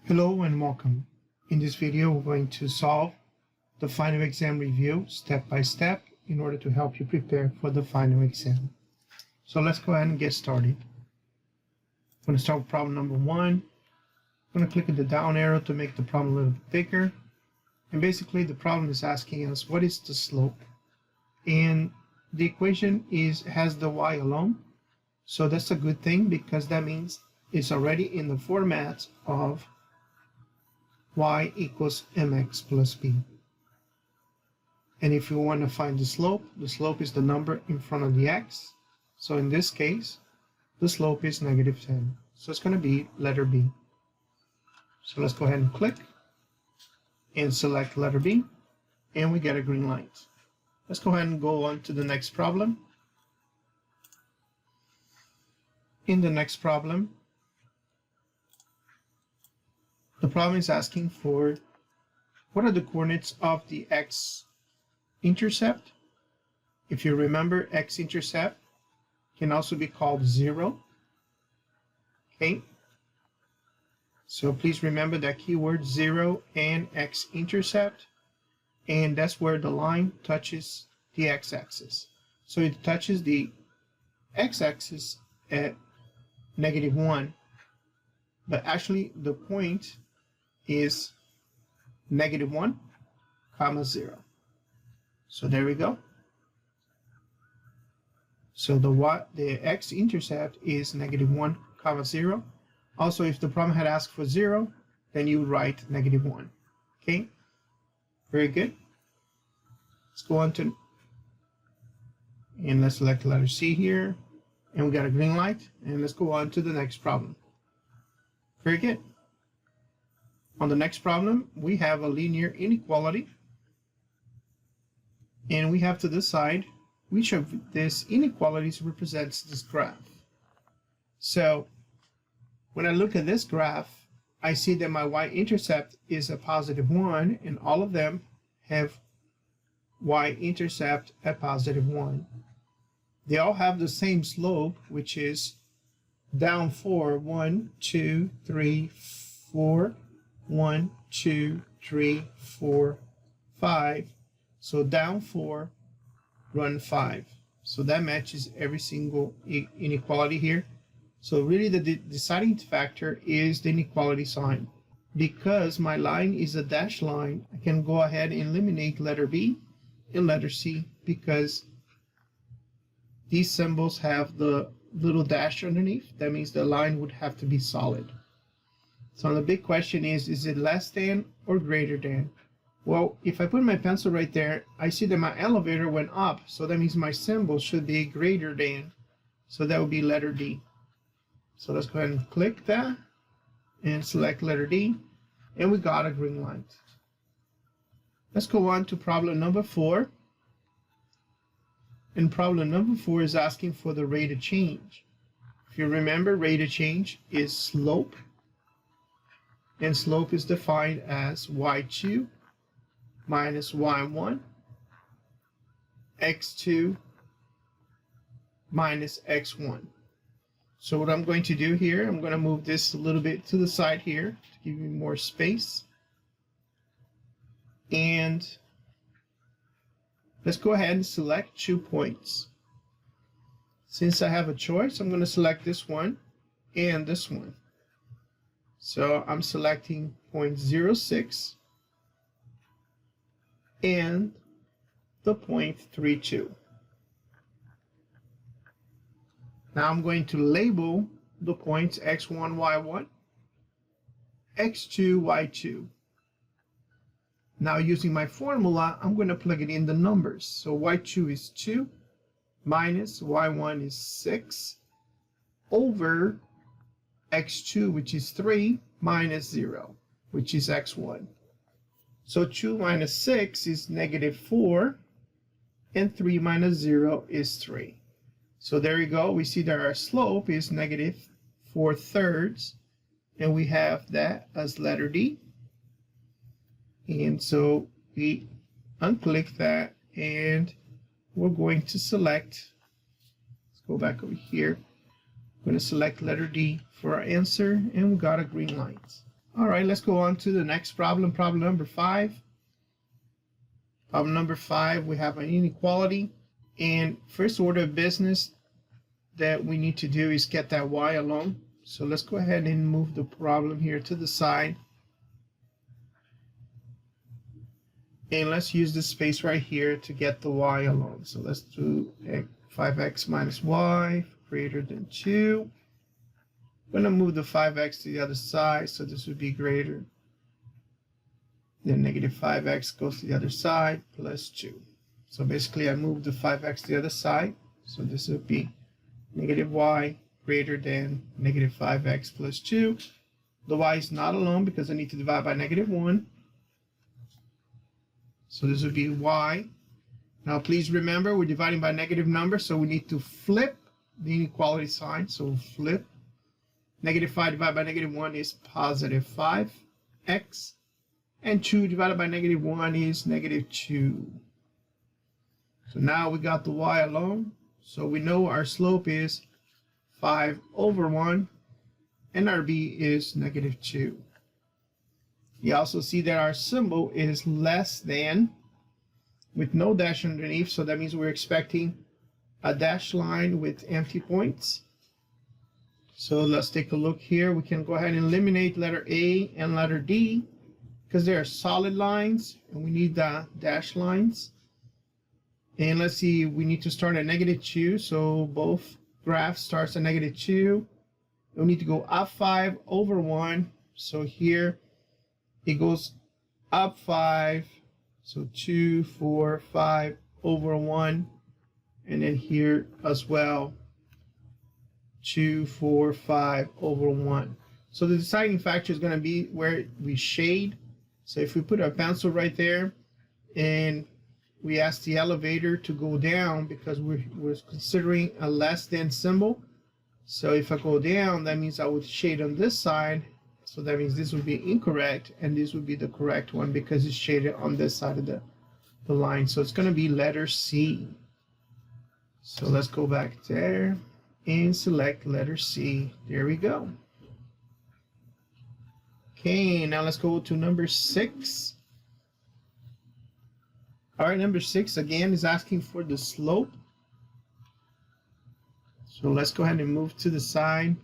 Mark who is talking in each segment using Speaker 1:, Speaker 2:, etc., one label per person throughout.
Speaker 1: Hello and welcome. In this video, we're going to solve the final exam review step by step in order to help you prepare for the final exam. So let's go ahead and get started. I'm going to start with problem number 1. I'm going to click on the down arrow to make the problem a little bit bigger. And basically the problem is asking us what is the slope? And the equation has the y alone. So that's a good thing because that means it's already in the format of y equals mx plus b. And if you want to find the slope is the number in front of the x. So in this case, the slope is -10. So it's going to be letter B. So let's go ahead and click and select letter B, and we get a green light. Let's go ahead and go on to the next problem. In the next problem, the problem is asking for what are the coordinates of the X intercept. If you remember, X intercept can also be called 0. Okay, so please remember that keyword 0 and X intercept, and that's where the line touches the x-axis. So it touches the x-axis at -1, but actually the point is -1, 0. So there we go. So the x-intercept is -1, 0. Also, if the problem had asked for 0, then you would write -1. Okay, very good. Let's go on to, and let's select letter C here, and we got a green light, and let's go on to the next problem. Very good. On the next problem, we have a linear inequality, and we have to decide which of these inequalities represents this graph. So when I look at this graph, I see that my y-intercept is a +1, and all of them have y-intercept at +1. They all have the same slope, which is down 4, 1, 2, 3, 4, 1, 2, 3, 4, 5. So down 4, run 5. So that matches every single inequality here. So really the deciding factor is the inequality sign. Because my line is a dashed line, I can go ahead and eliminate letter B and letter C because these symbols have the little dash underneath. That means the line would have to be solid. So the big question is it less than or greater than? Well, if I put my pencil right there, I see that my elevator went up, so that means my symbol should be greater than. So that would be letter D. So let's go ahead and click that and select letter D, and we got a green light. Let's go on to problem number 4. And problem number 4 is asking for the rate of change. If you remember, rate of change is slope, and slope is defined as y2 minus y1, x2 minus x1. So what I'm going to do here, I'm going to move this a little bit to the side here to give you more space. And let's go ahead and select 2 points. Since I have a choice, I'm going to select this one and this one. So I'm selecting point 0.06 and the point 0.32. Now I'm going to label the points x1, y1, x2, y2. Now using my formula, I'm going to plug it in the numbers. So y2 is 2 minus y1 is 6 over x2, which is 3, minus 0, which is x1. So 2 minus 6 is -4, and 3 minus 0 is 3. So there you go. We see that our slope is -4/3, and we have that as letter D. And so we unclick that, and we're going to select, let's go back over here, I'm going to select letter D for our answer, and we got a green light. All right, let's go on to the next problem, problem number 5. Problem number 5, we have an inequality. And first order of business that we need to do is get that y alone. So let's go ahead and move the problem here to the side. And let's use this space right here to get the y alone. So let's do 5x minus y greater than 2. I'm going to move the 5x to the other side, so this would be greater. Then negative 5x goes to the other side, plus 2. So basically I moved the 5x to the other side, so this would be negative y greater than negative 5x plus 2. The y is not alone because I need to divide by negative 1. So this would be y. Now please remember we're dividing by negative numbers, so we need to flip the inequality sign. So flip. Negative 5 divided by negative 1 is positive 5x. And 2 divided by negative 1 is negative 2. So now we got the y alone. So we know our slope is 5 over 1. And our b is negative 2. You also see that our symbol is less than with no dash underneath. So that means we're expecting a dashed line with empty points. So let's take a look here. We can go ahead and eliminate letter A and letter D because they are solid lines and we need the dashed lines. And let's see, we need to start at negative 2. So both graphs starts at negative 2. We need to go up 5 over 1. So here it goes up 5. So 2, 4, 5 over 1. And then here as well. 2, 4, 5 over 1. So the deciding factor is going to be where we shade. So if we put our pencil right there and we ask the elevator to go down because we're considering a less than symbol. So if I go down, that means I would shade on this side. So that means this would be incorrect and this would be the correct one because it's shaded on this side of the line. So it's going to be letter C. So let's go back there and select letter C. There we go. Okay, now let's go to number 6. All right, number 6 again is asking for the slope. So let's go ahead and move to the side.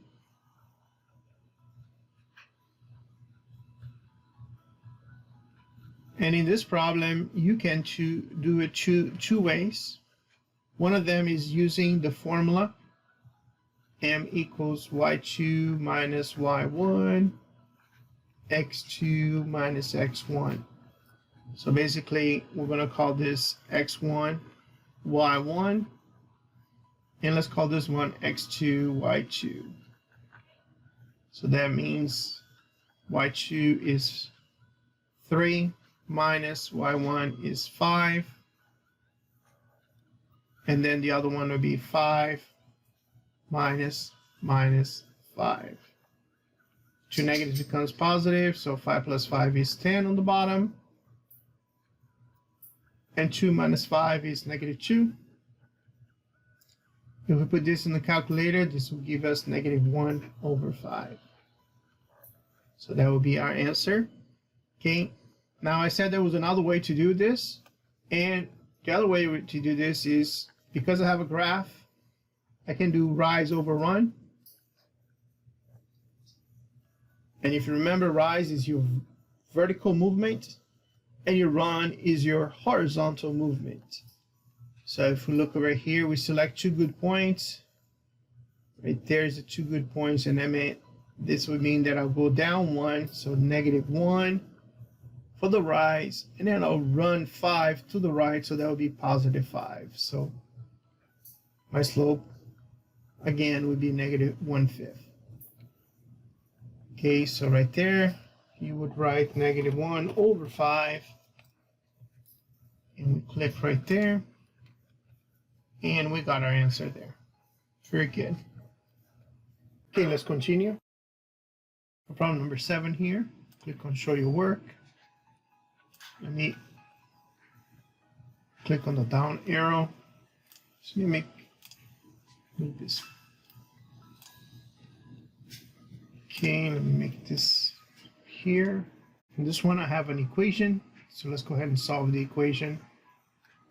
Speaker 1: And in this problem, you can do it two ways. One of them is using the formula m equals y2 minus y1, x2 minus x1. So basically, we're going to call this x1, y1, and let's call this one x2, y2. So that means y2 is 3 minus y1 is 5. And then the other one would be 5 minus 5. 2 negatives becomes positive, so 5 plus 5 is 10 on the bottom. And 2 minus 5 is negative 2. If we put this in the calculator, this will give us negative 1 over 5. So that will be our answer. Okay, now I said there was another way to do this, and the other way to do this is because I have a graph, I can do rise over run. And if you remember, rise is your vertical movement and your run is your horizontal movement. So if we look over here, we select 2 good points. Right there's the 2 good points, and this would mean that I'll go down 1, so negative 1 for the rise, and then I'll run 5 to the right, so that will be positive 5. So my slope again would be negative 1/5. Okay, so right there you would write negative 1 over 5, and we click right there, and we got our answer there. Very good. Okay, let's continue. Problem number 7 here. Click on show your work. Let me click on the down arrow. So let me move this. Okay, let me make this here. In this one I have an equation, so let's go ahead and solve the equation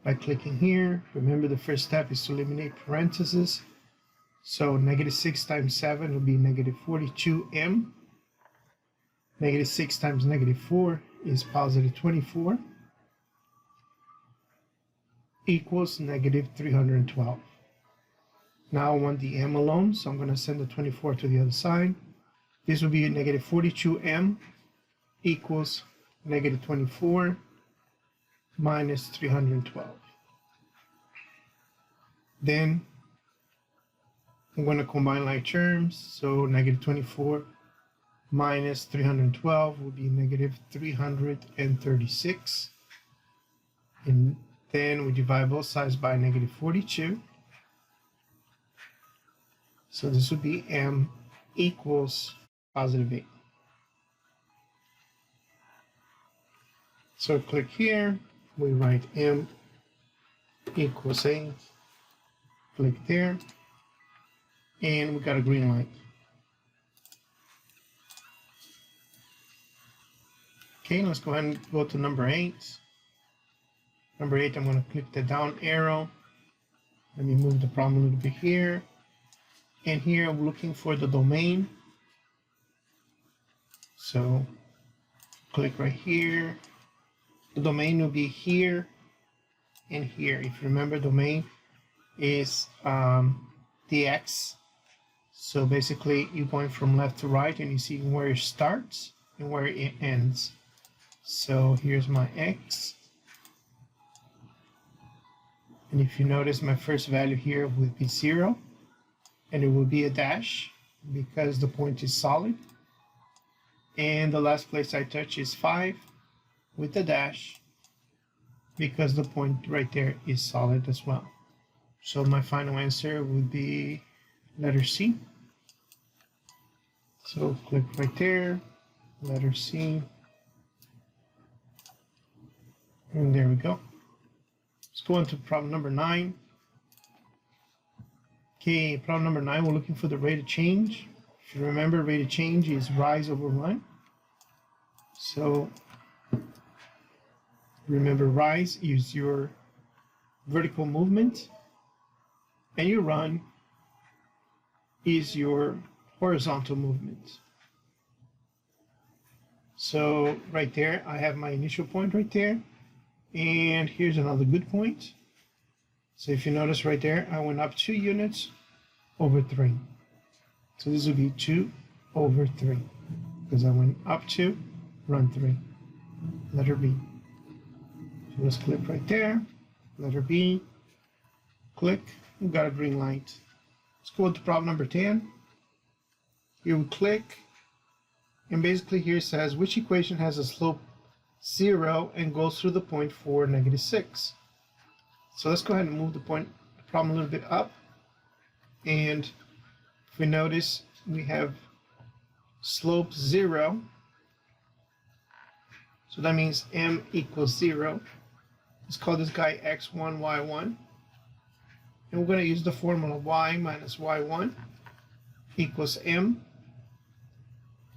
Speaker 1: by clicking here. Remember, the first step is to eliminate parentheses. So -6 times 7 will be -42m. -6 times -4 is +24, equals -312. Now I want the m alone, so I'm going to send the 24 to the other side. This will be -42m equals -24 minus 312. Then I'm going to combine like terms, so -24 minus 312 will be -336. And then we divide both sides by -42. So this would be m equals +8. So click here, we write m equals 8. Click there, and we got a green light. Okay, let's go ahead and go to number 8. Number 8, I'm going to click the down arrow. Let me move the problem a little bit here. And here I'm looking for the domain. So click right here. The domain will be here and here. If you remember, domain is the X. So basically you're going from left to right and you see where it starts and where it ends. So here's my X. And if you notice, my first value here will be 0. And it will be a dash because the point is solid. And the last place I touch is 5 with the dash because the point right there is solid as well. So my final answer would be letter C. So click right there, letter C. And there we go. Let's go on to problem number 9. Okay, problem number 9, we're looking for the rate of change. If you remember, rate of change is rise over run. So remember, rise is your vertical movement, and your run is your horizontal movement. So right there, I have my initial point right there, and here's another good point. So if you notice right there, I went up 2 units over 3. So this would be 2 over 3 because I went up 2, run 3. Letter B. So let's click right there. Letter B. Click. We've got a green light. Let's go to problem number 10. Here we click. And basically here it says which equation has a slope 0 and goes through the point 4, -6. So let's go ahead and move the problem a little bit up. And if we notice, we have slope 0. So that means m equals 0. Let's call this guy x1, y1. And we're going to use the formula y minus y1 equals m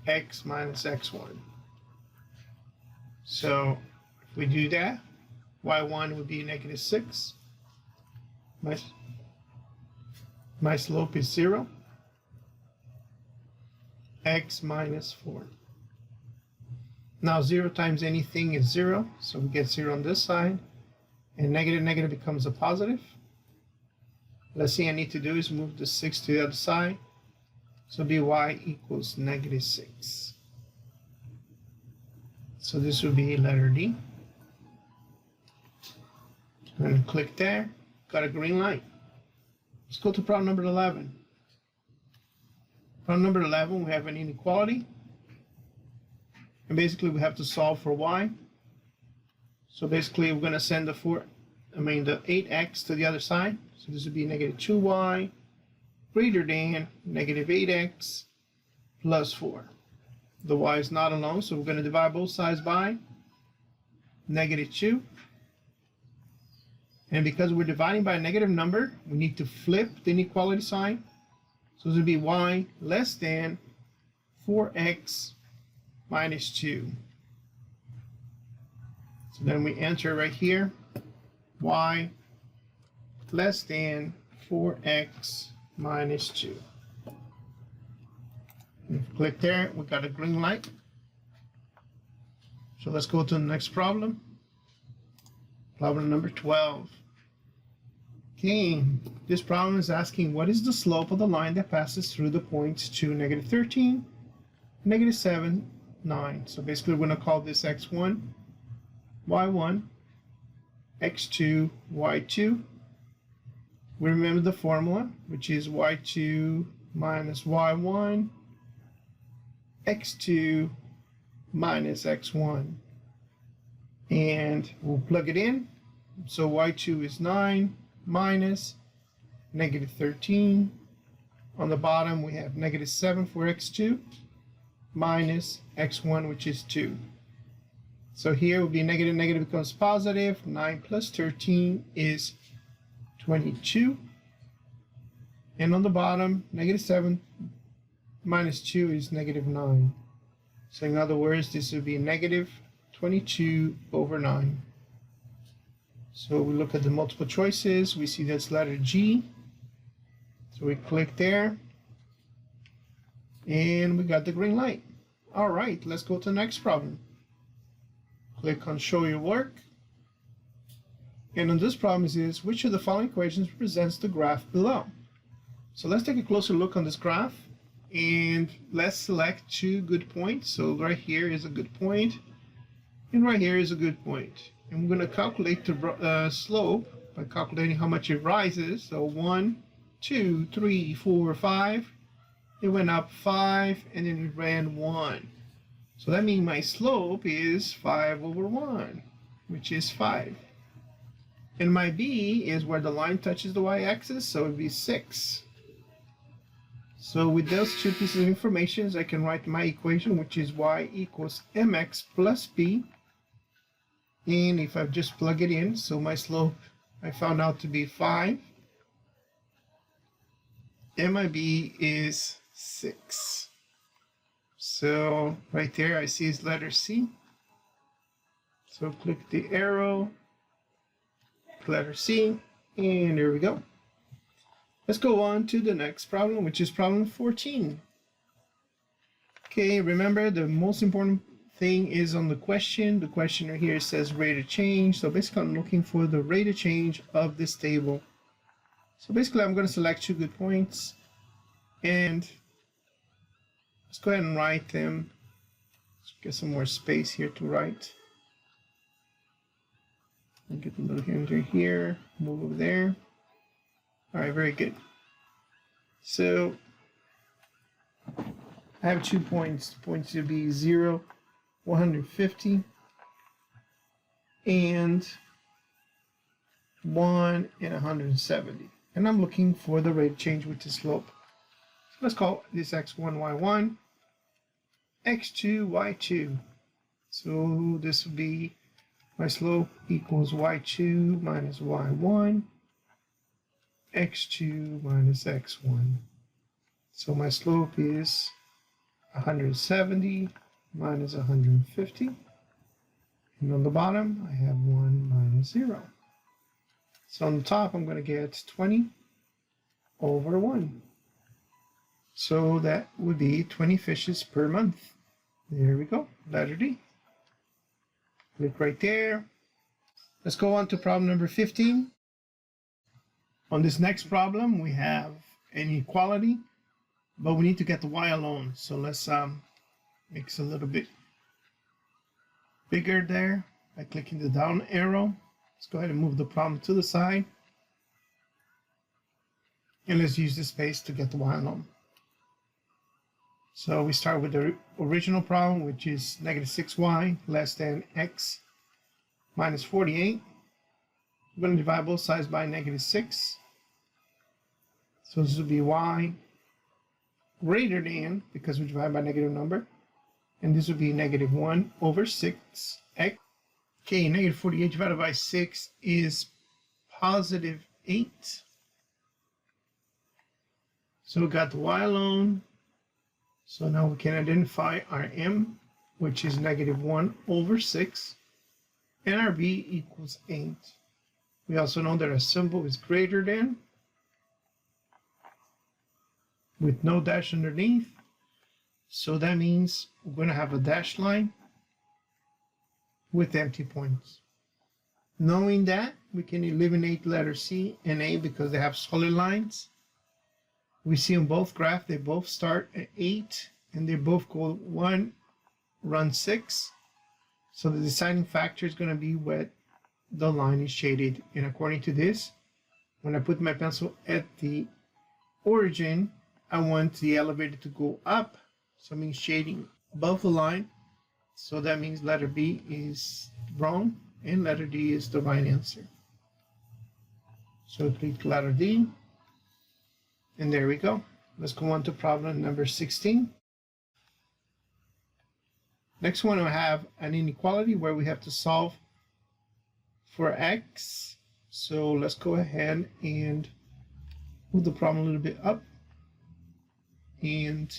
Speaker 1: x minus x1. So if we do that, y1 would be -6. My slope is 0. X minus 4. Now 0 times anything is 0, so we get 0 on this side, and negative becomes a positive. Last thing I need to do is move the 6 to the other side, so by equals -6. So this would be letter D. I'm going to click there, got a green light. Let's go to problem number 11. Problem number 11, we have an inequality. And basically we have to solve for y. So basically we're going to send the 8x to the other side. So this would be -2y greater than -8x plus 4. The y is not alone, so we're going to divide both sides by -2. And because we're dividing by a negative number, we need to flip the inequality sign. So this would be y less than 4x minus 2. So then we enter right here, y less than 4x minus 2. And if you click there, we got a green light. So let's go to the next problem. Problem number 12. Okay, this problem is asking what is the slope of the line that passes through the points 2, -13, -7, 9. So basically we're going to call this x1, y1, x2, y2. We remember the formula, which is y2 minus y1, x2 minus x1. And we'll plug it in. So y2 is 9 minus -13. On the bottom we have -7 for x2 minus x1, which is 2. So here will be negative, negative becomes positive. 9 plus 13 is 22. And on the bottom, -7 minus 2 is -9. So in other words, this would be -22/9. So we look at the multiple choices. We see that's letter G. So we click there. And we got the green light. All right, let's go to the next problem. Click on Show Your Work. And on this problem is which of the following equations represents the graph below? So let's take a closer look on this graph. And let's select 2 good points. So right here is a good point. And right here is a good point. And we're going to calculate the slope by calculating how much it rises. So 1, 2, 3, 4, 5. It went up 5 and then it ran 1. So that means my slope is 5/1, which is 5. And my b is where the line touches the y-axis, so it would be 6. So with those 2 pieces of information, I can write my equation, which is y equals mx plus b. And if I just plug it in, so my slope I found out to be 5. And my b is 6. So right there I see is letter C. So click the arrow, letter C, and there we go. Let's go on to the next problem, which is problem 14. Okay, remember the most important thing is on the question. The question right here says rate of change. So basically I'm looking for the rate of change of this table. So basically I'm going to select 2 good points and let's go ahead and write them. Let's get some more space here to write. And get a little hinge here, move over there. All right, very good. So I have 2 points. The points to be 0, 150, and 1 and 170. And I'm looking for the rate of change with the slope. So let's call this x1, y1, x2, y2. So this would be my slope equals y2 minus y1, x2 minus x1. So my slope is 170 minus 150. And on the bottom, I have 1 minus 0. So on the top, I'm going to get 20/1. So that would be 20 fishes per month. There we go, letter D. Click right there. Let's go on to problem number 15. On this next problem, we have an inequality, but we need to get the y alone. So let's make it a little bit bigger there by clicking the down arrow. Let's go ahead and move the problem to the side. And let's use the space to get the y alone. So we start with the original problem, which is -6y less than x minus 48. We're going to divide both sides by -6. So this will be y greater than, because we divide by negative number, and this would be -1/6x. Okay, -48 divided by 6 is +8. So we got the y alone. So now we can identify our m, which is -1/6, and our b equals 8. We also know that our symbol is greater than, with no dash underneath. So that means we're going to have a dashed line with empty points. Knowing that, we can eliminate letter C and A because they have solid lines. We see on both graphs, they both start at 8 and they both go 1, run 6. So the deciding factor is going to be what the line is shaded. And according to this, when I put my pencil at the origin, I want the elevator to go up. So it means shading above the line. So that means letter B is wrong and letter D is the right answer. So click letter D. And there we go. Let's go on to problem number 16. Next one, we have an inequality where we have to solve for x. So let's go ahead and move the problem a little bit up. And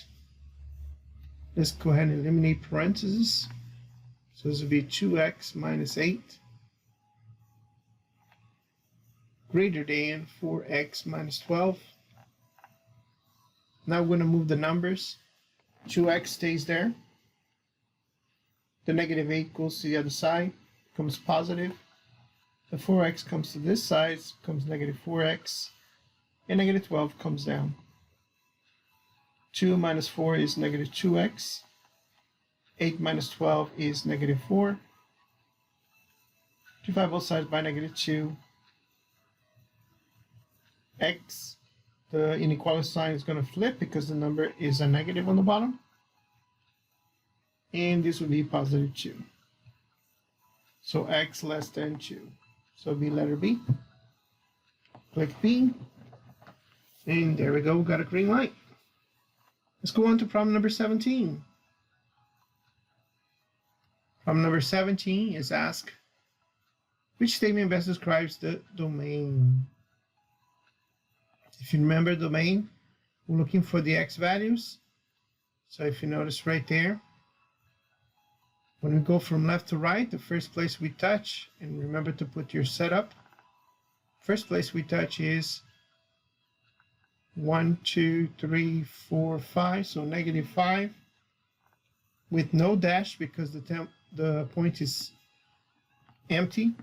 Speaker 1: let's go ahead and eliminate parentheses. So this will be 2x minus 8 greater than 4x minus 12. Now we're going to move the numbers. 2x stays there. The -8 goes to the other side, becomes positive. The 4x comes to this side, becomes -4x. And -12 comes down. 2 minus 4 is -2x. 8 minus 12 is -4. Divide both sides by -2. X, the inequality sign is going to flip because the number is a negative on the bottom. And this will be +2. So x less than 2. So it'll be letter B. Click B. And there we go, we got a green light. Let's go on to problem number 17. Problem number 17 is asked, which statement best describes the domain? If you remember domain, we're looking for the x values. So if you notice right there, when we go from left to right, the first place we touch, and remember to put your setup, first place we touch is 1, 2, 3, 4, 5, so -5 with no dash because the point is empty.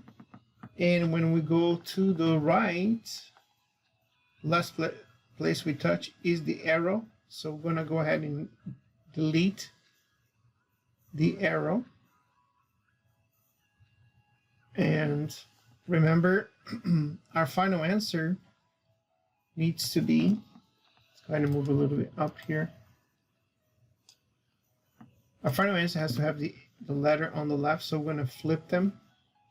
Speaker 1: And when we go to the right, last place we touch is the arrow. So we're going to go ahead and delete the arrow. And remember, our final answer needs to be, let's go ahead and move a little bit up here. Our final answer has to have the letter on the left, so we're going to flip them.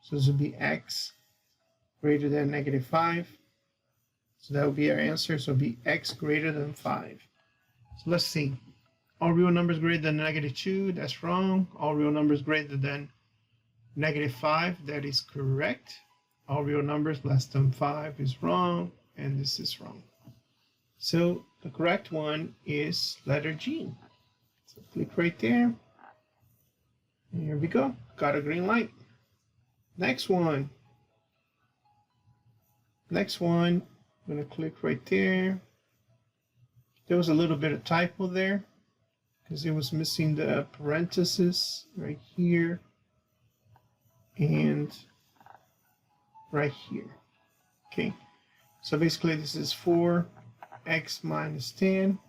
Speaker 1: So this will be x greater than -5. So that will be our answer. So it'll be x greater than 5. So let's see. All real numbers greater than -2, that's wrong. All real numbers greater than -5, that is correct. All real numbers less than 5 is wrong, and this is wrong. So the correct one is letter G. So click right there. And here we go. Got a green light. Next one. Next one, I'm going to click right there. There was a little bit of typo there because it was missing the parentheses right here and right here. Okay, so basically this is 4x minus 10.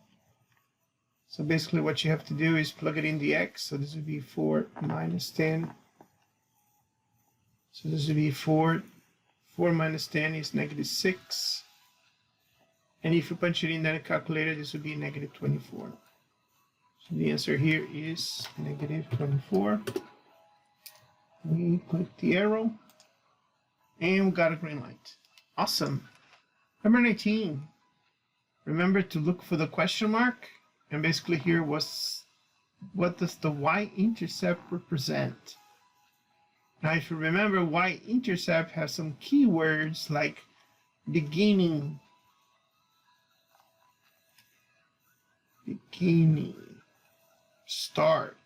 Speaker 1: So basically what you have to do is plug it in the x. So this would be 4 minus 10. So this would be 4 minus 10 is -6. And if you punch it in the calculator, this would be -24. So the answer here is -24. We click the arrow and we got a green light. Awesome. Number 19. Remember to look for the question mark. And basically here was, what does the y-intercept represent? Now if you remember, y-intercept has some keywords like beginning, start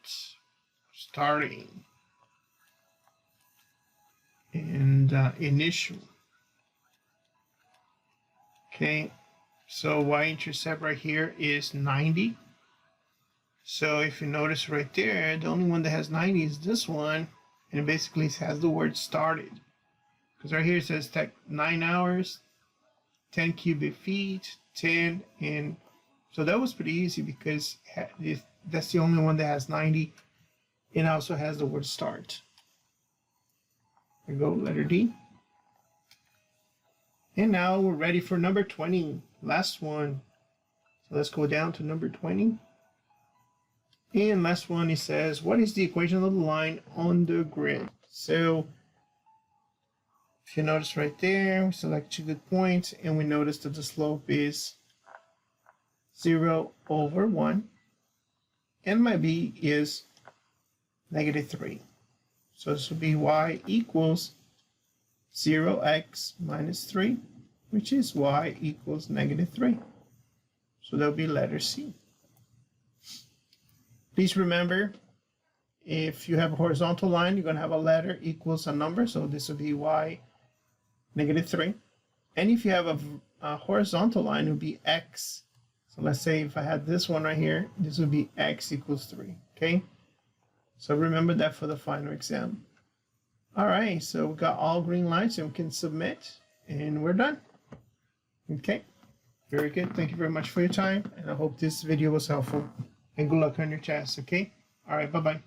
Speaker 1: starting and initial. Okay, so y-intercept right here is 90. So if you notice right there, the only one that has 90 is this one, and it basically has the word started. Because right here it says 9 hours, 10 cubic feet, 10, and so that was pretty easy because that's the only one that has 90 and also has the word start. There we go, letter D. And now we're ready for number 20, last one. So let's go down to number 20. And last one, it says, what is the equation of the line on the grid? So if you notice right there, we select 2 good points, and we notice that the slope is 0 over 1, and my b is -3. So this will be y equals 0x minus 3, which is y equals -3. So that'll be letter C. Please remember, if you have a horizontal line, you're going to have a letter equals a number. So this will be y -3. And if you have a horizontal line, it would be x. So let's say if I had this one right here, this would be x equals 3. Okay? So remember that for the final exam. All right, so we got all green lights and we can submit, and we're done. Okay, very good. Thank you very much for your time, and I hope this video was helpful. And good luck on your test, okay? All right, bye-bye.